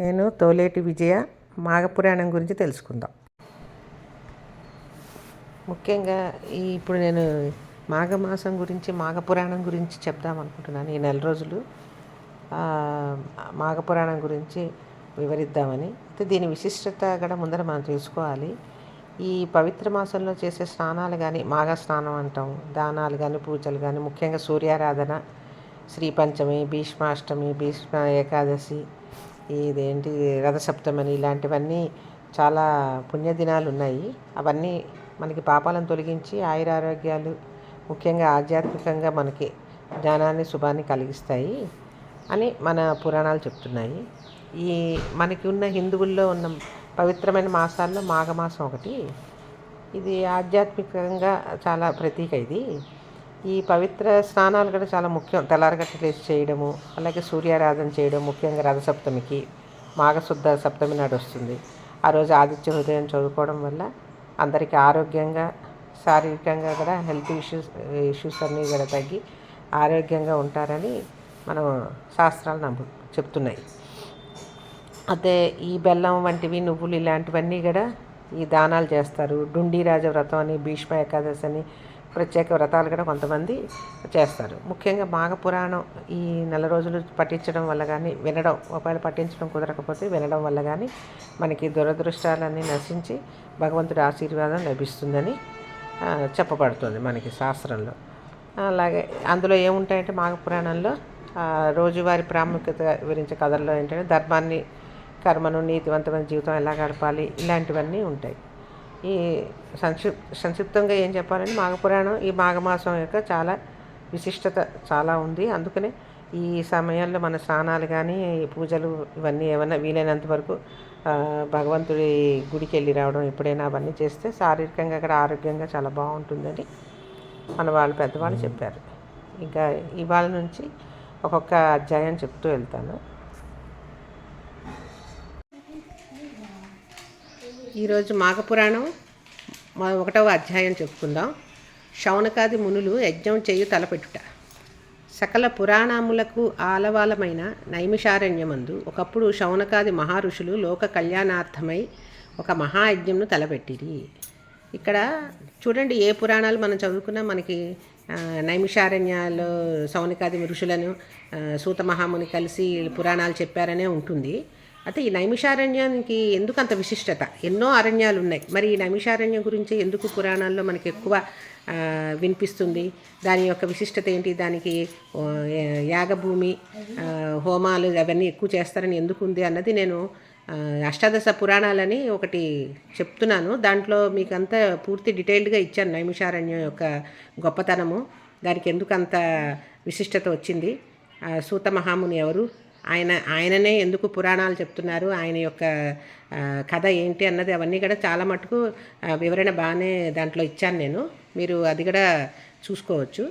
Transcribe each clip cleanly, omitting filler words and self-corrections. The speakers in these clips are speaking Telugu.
నేను తోలేటి విజయ మాఘపురాణం గురించి తెలుసుకుందాం. ముఖ్యంగా ఇప్పుడు నేను మాఘమాసం గురించి మాఘపురాణం గురించి చెప్దామనుకుంటున్నాను. ఈ నెల రోజులు మాఘపురాణం గురించి వివరిద్దామని. అయితే దీని విశిష్టత కూడా ముందర మనం తెలుసుకోవాలి. ఈ పవిత్ర మాసంలో చేసే స్నానాలు కానీ, మాఘ స్నానం అంటాం, దానాలు కానీ, పూజలు కానీ, ముఖ్యంగా సూర్యారాధన, శ్రీ పంచమి, భీష్మాష్టమి, భీష్మ ఏకాదశి, ఇదేంటి రథసప్తమని, ఇలాంటివన్నీ చాలా పుణ్యదినాలు ఉన్నాయి. అవన్నీ మనకి పాపాలను తొలగించి ఆయురారోగ్యాలు, ముఖ్యంగా ఆధ్యాత్మికంగా మనకి జ్ఞానాన్ని, శుభాన్ని కలిగిస్తాయి అని మన పురాణాలు చెప్తున్నాయి. మనకి ఉన్న హిందువుల్లో ఉన్న పవిత్రమైన మాసాల్లో మాఘమాసం ఒకటి. ఇది ఆధ్యాత్మికంగా చాలా ప్రతీక. ఈ పవిత్ర స్నానాలు కూడా చాలా ముఖ్యం. తెల్లారగట్ట లేచి చేయడము, అలాగే సూర్యారాధన చేయడం, ముఖ్యంగా రథసప్తమికి, మాఘశుద్ధ సప్తమి నాడు వస్తుంది. ఆ రోజు ఆదిత్య హృదయం చదువుకోవడం వల్ల అందరికీ ఆరోగ్యంగా, శారీరకంగా కూడా హెల్త్ ఇష్యూస్ అన్నీ కూడా తగ్గి ఆరోగ్యంగా ఉంటారని మనం శాస్త్రాలు చెప్తున్నాయి. అయితే ఈ బెల్లం వంటివి, నువ్వులు ఇలాంటివన్నీ కూడా ఈ దానాలు చేస్తారు. డుండీరాజ వ్రతం అని, భీష్మ ఏకాదశి అని ప్రత్యేక వ్రతాలు కూడా కొంతమంది చేస్తారు. ముఖ్యంగా మాఘపురాణం ఈ నెల రోజులు పఠించడం వల్ల కానీ, వినడం, ఒకవేళ పఠించడం కుదరకపోతే వినడం వల్ల కానీ మనకి దురదృష్టాలన్నీ నశించి భగవంతుడి ఆశీర్వాదం లభిస్తుందని చెప్పబడుతుంది మనకి శాస్త్రంలో. అలాగే అందులో ఏముంటాయంటే మాఘపురాణంలో రోజువారి ప్రాముఖ్యత వివరించే కథల్లో ఏంటంటే ధర్మాన్ని, కర్మను, నీతివంతమైన జీవితం ఎలా గడపాలి, ఇలాంటివన్నీ ఉంటాయి. ఈ సంక్షిప్తంగా ఏం చెప్పాలంటే మాఘపురాణం ఈ మాఘమాసం యొక్క చాలా విశిష్టత చాలా ఉంది. అందుకనే ఈ సమయంలో మన స్నానాలు కానీ, పూజలు ఇవన్నీ ఏమైనా వీలైనంత వరకు భగవంతుడి గుడికి వెళ్ళి రావడం, ఎప్పుడైనా అవన్నీ చేస్తే శారీరకంగా కూడా ఆరోగ్యంగా చాలా బాగుంటుందని మన పెద్దవాళ్ళు చెప్పారు. ఇంకా ఇవాళ నుంచి ఒక్కొక్క అధ్యాయం చెప్తూ వెళ్తాను. ఈరోజు మాఘపురాణం 1వ అధ్యాయం చెప్పుకుందాం. శౌనకాది మునులు యజ్ఞం చేయు తలపెట్టుట. సకల పురాణములకు ఆలవాలమైన నైమిషారణ్యమందు ఒకప్పుడు శౌనకాది మహారుషులు లోక కళ్యాణార్థమై ఒక మహాయజ్ఞంను తలపెట్టిరి. ఇక్కడ చూడండి, ఏ పురాణాలు మనం చదువుకున్నా మనకి నైమిషారణ్యాల్లో శౌనకాది ఋషులను సూత మహాముని కలిసి పురాణాలు చెప్పారనే ఉంటుంది. అయితే ఈ నైమిషారణ్యానికి ఎందుకు అంత విశిష్టత? ఎన్నో అరణ్యాలు ఉన్నాయి. మరి ఈ నైమిషారణ్యం గురించి ఎందుకు పురాణాల్లో మనకి ఎక్కువ వినిపిస్తుంది? దాని యొక్క విశిష్టత ఏంటి? దానికి యాగభూమి, హోమాలు అవన్నీ ఎక్కువ చేస్తారని ఎందుకు ఉంది అన్నది నేను అష్టాదశ పురాణాలని ఒకటి చెప్తున్నాను. దాంట్లో మీకు అంతా పూర్తి డీటెయిల్డ్గా ఇచ్చాను. నైమిషారణ్యం యొక్క గొప్పతనము, దానికి ఎందుకు అంత విశిష్టత వచ్చింది, సూత మహాముని ఎవరు, ఆయననే ఎందుకు పురాణాలు చెప్తున్నారు, ఆయన యొక్క కథ ఏంటి అన్నది అవన్నీ కూడా చాలా మటుకు వివరణ బాగానే దాంట్లో ఇచ్చాను నేను. మీరు అది కూడా చూసుకోవచ్చు.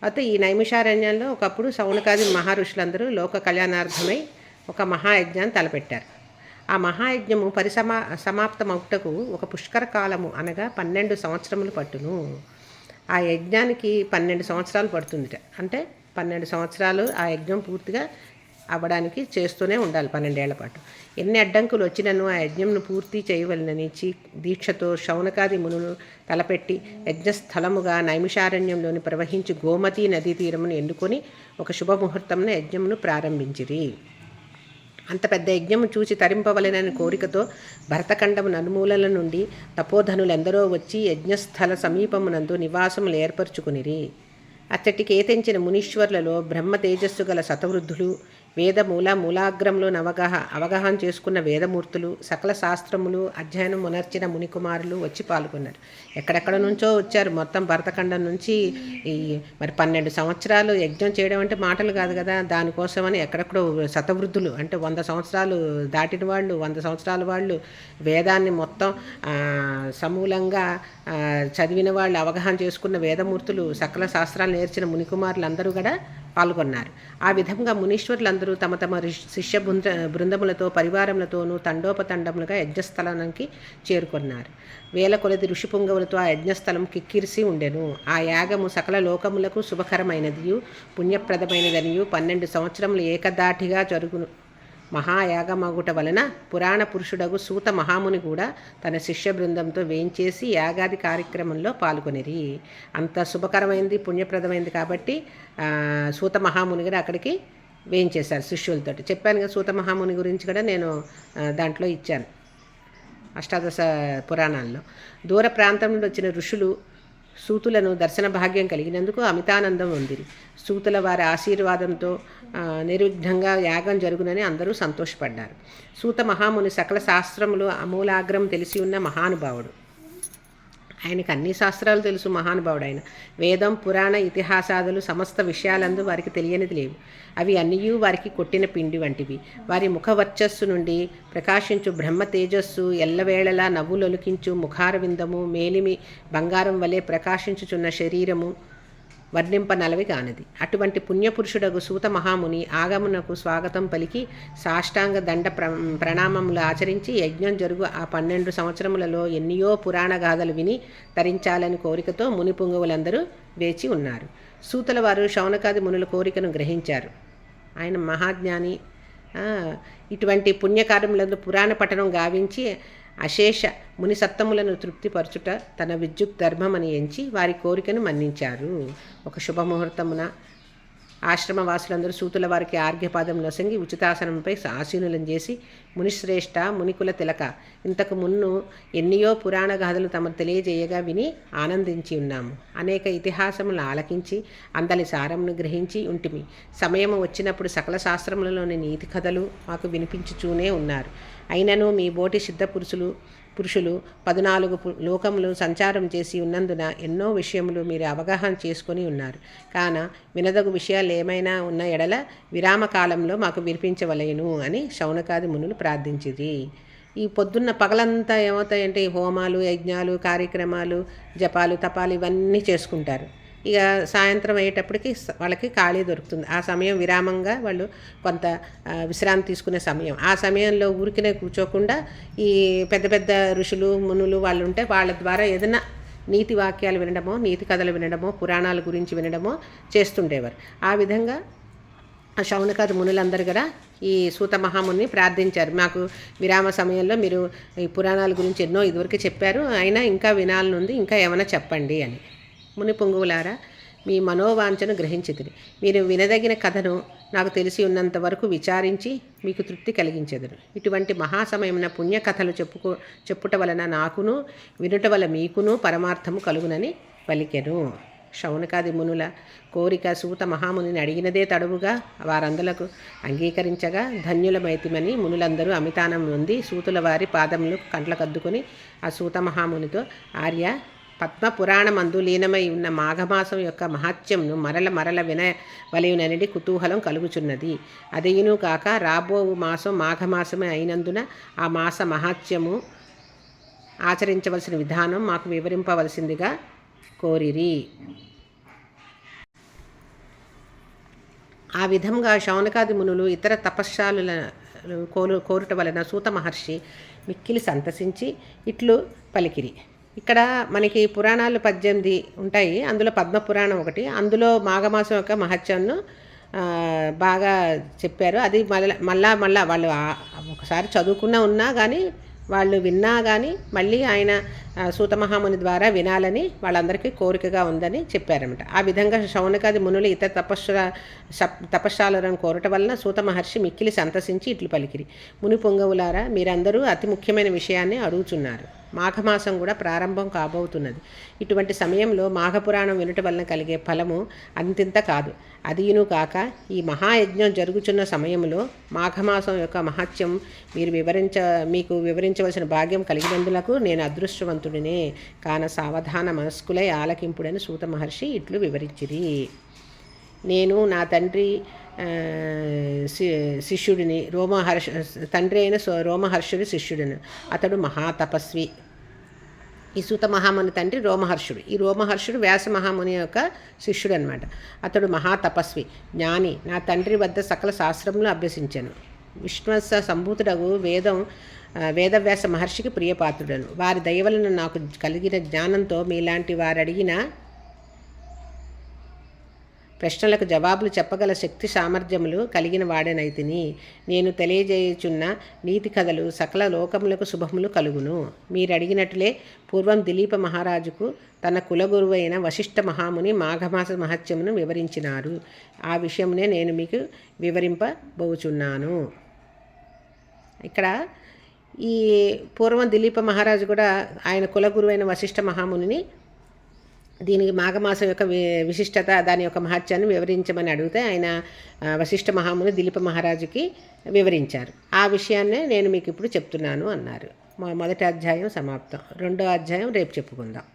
అయితే ఈ నైమిషారణ్యంలో ఒకప్పుడు శౌనకాది మహారుషులందరూ లోక కళ్యాణార్థమై ఒక మహాయజ్ఞాన్ని తలపెట్టారు. ఆ మహాయజ్ఞము సమాప్తమవుటకు ఒక పుష్కర కాలము అనగా 12 సంవత్సరములు పట్టును. ఆ యజ్ఞానికి 12 సంవత్సరాలు పడుతుందిట. అంటే 12 సంవత్సరాలు ఆ యజ్ఞం పూర్తిగా అవ్వడానికి చేస్తూనే ఉండాలి, 12 ఏళ్ల పాటు. ఎన్ని అడ్డంకులు వచ్చినను ఆ యజ్ఞంను పూర్తి చేయవలనని దీక్షతో శౌనకాది మునులు తలపెట్టి యజ్ఞస్థలముగా నైమిషారణ్యంలోని ప్రవహించి గోమతీ నదీ తీరమును ఎన్నుకొని ఒక శుభముహూర్తంలో యజ్ఞమును ప్రారంభించిరి. అంత పెద్ద యజ్ఞము చూచి తరింపవలెనని కోరికతో భరతఖండము నలుమూలల నుండి తపోధనులెందరో వచ్చి యజ్ఞస్థల సమీపమునందు నివాసములు ఏర్పరచుకునిరి. అచ్చటికి ఏతెంచిన మునీశ్వర్లలో బ్రహ్మ తేజస్సు గల శతవృద్ధులు, మూలాగ్రంలో అవగాహన చేసుకున్న వేదమూర్తులు, సకల శాస్త్రములు అధ్యయనం మునర్చిన మునికుమారులు వచ్చి పాల్గొన్నారు. ఎక్కడెక్కడ నుంచో వచ్చారు. మొత్తం భరతఖండం నుంచి మరి 12 సంవత్సరాలు యజ్ఞం చేయడం అంటే మాటలు కాదు కదా. దానికోసమని ఎక్కడెక్కడో శతవృద్ధులు అంటే 100 సంవత్సరాలు దాటిన వాళ్ళు, 100 సంవత్సరాల వాళ్ళు, వేదాన్ని మొత్తం సమూలంగా చదివిన వాళ్ళు, అవగాహన చేసుకున్న వేదమూర్తులు, సకల శాస్త్రాలు నేర్చిన మునికుమారులు అందరూ కూడా పాల్గొన్నారు. ఆ విధంగా మునీశ్వరులందరూ తమ తమ శిష్య బృందములతో, పరివారములతోనూ తండోపతండములుగా యజ్ఞస్థలానికి చేరుకున్నారు. వేల కొలది ఋషిపుంగవులతో ఆ యజ్ఞస్థలం కిక్కిరిసి ఉండెను. ఆ యాగము సకల లోకములకు శుభకరమైనదియు పుణ్యప్రదమైనదనియు 12 సంవత్సరములు ఏకదాటిగా మహాయాగమగుట వలన పురాణ పురుషుడగు సూత మహాముని కూడా తన శిష్య బృందంతో వేయించేసి యాగాది కార్యక్రమంలో పాల్గొనిరి. అంత శుభకరమైంది, పుణ్యప్రదమైంది కాబట్టి సూత మహాముని కూడా అక్కడికి వేయించేశారు శిష్యులతోటి. చెప్పాను కదా, సూత మహాముని గురించి కూడా నేను దాంట్లో ఇచ్చాను అష్టాదశ పురాణాల్లో. దూర ప్రాంతం నుండి వచ్చిన ఋషులు సూతులను దర్శన భాగ్యం కలిగినందుకు అమితానందం పొందిరి. సూతుల వారి ఆశీర్వాదంతో నిర్విఘ్నంగా యాగం జరుగునని అందరూ సంతోషపడ్డారు. సూత మహాముని సకల శాస్త్రములు అమూలాగ్రం తెలిసి ఉన్న మహానుభావుడు. ఆయనకు అన్ని శాస్త్రాలు తెలుసు, మహానుభావుడు ఆయన. వేదం, పురాణ, ఇతిహాసాదులు సమస్త విషయాలందు వారికి తెలియనిది లేవు. అవి అన్నీ వారికి కొట్టిన పిండి వంటివి. వారి ముఖవర్చస్సు నుండి ప్రకాశించు బ్రహ్మ తేజస్సు, ఎల్లవేళలా నవ్వులొలికించు ముఖారవిందము, మేలిమి బంగారం వలె ప్రకాశించుచున్న శరీరము వర్ణింపనలవి కానిది. అటువంటి పుణ్యపురుషుడగు సూత మహాముని ఆగమునకు స్వాగతం పలికి సాష్టాంగ దండ ప్రణామములు ఆచరించి యజ్ఞం జరుగు ఆ 12 సంవత్సరములలో ఎన్నియో పురాణ గాథలు విని తరించాలని కోరికతో ముని పుంగవులందరూ వేచి ఉన్నారు. సూతల వారు శౌనకాది మునుల కోరికను గ్రహించారు. ఆయన మహాజ్ఞాని. ఇటువంటి పుణ్యకార్యములందు పురాణ పఠనం గావించి అశేష ముని సత్తములను తృప్తిపరచుట తన విద్యుత్ ధర్మమని ఎంచి వారి కోరికను మన్నించారు. ఒక శుభముహూర్తమున ఆశ్రమవాసులందరూ సూతుల వారికి ఆర్ఘ్యపాదం నొసంగి ఉచితాసనంపై ఆసీనులను చేసి, మునిశ్రేష్ఠ, మునికుల తిలక, ఇంతకు మున్ను ఎన్నియో పురాణ గాథలు తమకు తెలియజేయగా విని ఆనందించి ఉన్నాము. అనేక ఇతిహాసములు ఆలకించి అందలి సారమును గ్రహించి ఉంటిమి. సమయము వచ్చినప్పుడు సకల శాస్త్రములలోని నీతి కథలు మాకు వినిపించుచూనే ఉన్నారు. అయినను మీ బోటి సిద్ధ పురుషులు 14 లోకములు సంచారం చేసి ఉన్నందున ఎన్నో విషయములు మీరు అవగాహన చేసుకొని ఉన్నారు. కాన వినదగు విషయాలు ఏమైనా ఉన్న ఎడల విరామకాలంలో మాకు వినిపించవలెను అని శౌనకాది మునులు ప్రార్థించిరి. ఈ పొద్దున్న పగలంతా ఏమవుతాయంటే ఈ హోమాలు, యజ్ఞాలు, కార్యక్రమాలు, జపాలు, తపాలు ఇవన్నీ చేసుకుంటారు. ఇక సాయంత్రం అయ్యేటప్పటికి వాళ్ళకి ఖాళీ దొరుకుతుంది. ఆ సమయం విరామంగా వాళ్ళు కొంత విశ్రాంతి తీసుకునే సమయం. ఆ సమయంలో ఊరికినే కూర్చోకుండా ఈ పెద్ద పెద్ద ఋషులు, మునులు వాళ్ళు ఉంటే వాళ్ళ ద్వారా ఏదైనా నీతి వాక్యాలు వినడమో, నీతి కథలు వినడమో, పురాణాల గురించి వినడమో చేస్తుండేవారు. ఆ విధంగా శౌనకాది మునులందరూ కూడా ఈ సూత మహాముని ప్రార్థించారు. మాకు విరామ సమయంలో మీరు ఈ పురాణాల గురించి ఎన్నో ఇదివరకు చెప్పారు, అయినా ఇంకా వినాలనుంది, ఇంకా ఏమైనా చెప్పండి అని. ముని పొంగువులారా, మీ మనోవాంఛను గ్రహించితిరి. మీరు వినదగిన కథను నాకు తెలిసి ఉన్నంత వరకు విచారించి మీకు తృప్తి కలిగించెదరు. ఇటువంటి మహాసమయమున పుణ్యకథలు చెప్పుట వలన నాకును, వినుట వల్ల మీకును పరమార్థము కలుగునని పలికెను. శౌనకాది మునుల కోరిక సూత మహామునిని అడిగినదే తడువుగా వారందరకు అంగీకరించగా ధన్యులమైతిమని మునులందరూ అమితానం నొంది సూతుల వారి పాదములు కంట్లకద్దుకొని ఆ సూత మహామునితో, ఆర్య, పద్మపురాణమందు లీనమై ఉన్న మాఘమాసం యొక్క మహాత్యంను మరల వినవలయునని కుతూహలం కలుగుచున్నది. అదేయును కాక రాబోవు మాసం మాఘమాసమే అయినందున ఆ మాస మహాత్యము ఆచరించవలసిన విధానం మాకు వివరింపవలసిందిగా కోరిరి. ఆ విధంగా శౌనకాది మునులు ఇతర తపశ్శాలులను కోరుట వలన సూత మహర్షి మిక్కిలి సంతసించి ఇట్లు పలికిరి. ఇక్కడ మనకి పురాణాలు 18 ఉంటాయి. అందులో పద్మపురాణం ఒకటి. అందులో మాఘమాసం యొక్క మహత్యాన్ని బాగా చెప్పారు. అది మళ్ళా వాళ్ళు ఒకసారి చదువుకున్నా ఉన్నా కానీ వాళ్ళు విన్నా కానీ మళ్ళీ ఆయన సూత మహాముని ద్వారా వినాలని వాళ్ళందరికీ కోరికగా ఉందని చెప్పారన్నమాట. ఆ విధంగా శౌనకాది మునులు ఇతర తపశ్శాలను కోరట వలన సూత మహర్షి మిక్కిలి సంతసించి ఇట్లు పలికిరి. ముని పొంగవులారా, మీరందరూ అతి ముఖ్యమైన విషయాన్ని అడుగుచున్నారు. మాఘమాసం కూడా ప్రారంభం కాబోతున్నది. ఇటువంటి సమయంలో మాఘపురాణం వినుట వలన కలిగే ఫలము అంతింత కాదు. అదియును కాక ఈ మహాయజ్ఞం జరుగుచున్న సమయంలో మాఘమాసం యొక్క మహత్యం మీకు వివరించవలసిన భాగ్యం కలిగినందులకు నేను అదృష్టవంతుడినే. కాన సావధాన మనస్కులై ఆలకింపుడని సూత మహర్షి ఇట్లు వివరించిరి. నేను నా తండ్రి శిష్యుడిని, తండ్రి అయిన రోమహర్షుడి శిష్యుడిని. అతడు మహాతపస్వి. ఈ సూత మహాముని తండ్రి రోమహర్షుడు. ఈ రోమహర్షుడు వ్యాస మహాముని యొక్క శిష్యుడు అనమాట. అతడు మహాతపస్వి, జ్ఞాని. నా తండ్రి వద్ద సకల శాస్త్రములు అభ్యసించాను. విష్ణువత్స సంభూతుడగు వేదవ్యాస మహర్షికి ప్రియపాత్రుడను. వారి దయవలన నాకు కలిగిన జ్ఞానంతో మీలాంటి వారు అడిగిన ప్రశ్నలకు జవాబులు చెప్పగల శక్తి సామర్థ్యములు కలిగిన వాడనైతిని. నేను తెలియజేయుచున్న నీతి కథలు సకల లోకములకు శుభములు కలుగును. మీరడిగినట్లే పూర్వం దిలీప మహారాజుకు తన కులగురువైన వశిష్ఠ మహాముని మాఘమాస మహత్యమును వివరించినారు. ఆ విషయమునే నేను మీకు వివరింపబోచున్నాను. ఇక్కడ ఈ పూర్వం దిలీప మహారాజు కూడా ఆయన కులగురువైన వశిష్ఠ మహామునిని దీనికి మాఘమాసం యొక్క విశిష్టత, దాని యొక్క మహత్యాన్ని వివరించమని అడిగితే ఆయన వశిష్ఠ మహాముని దిలీప మహారాజుకి వివరించారు. ఆ విషయాన్నే నేను మీకు ఇప్పుడు చెప్తున్నాను అన్నారు. మొదటి అధ్యాయం సమాప్తం. రెండో అధ్యాయం రేపు చెప్పుకుందాం.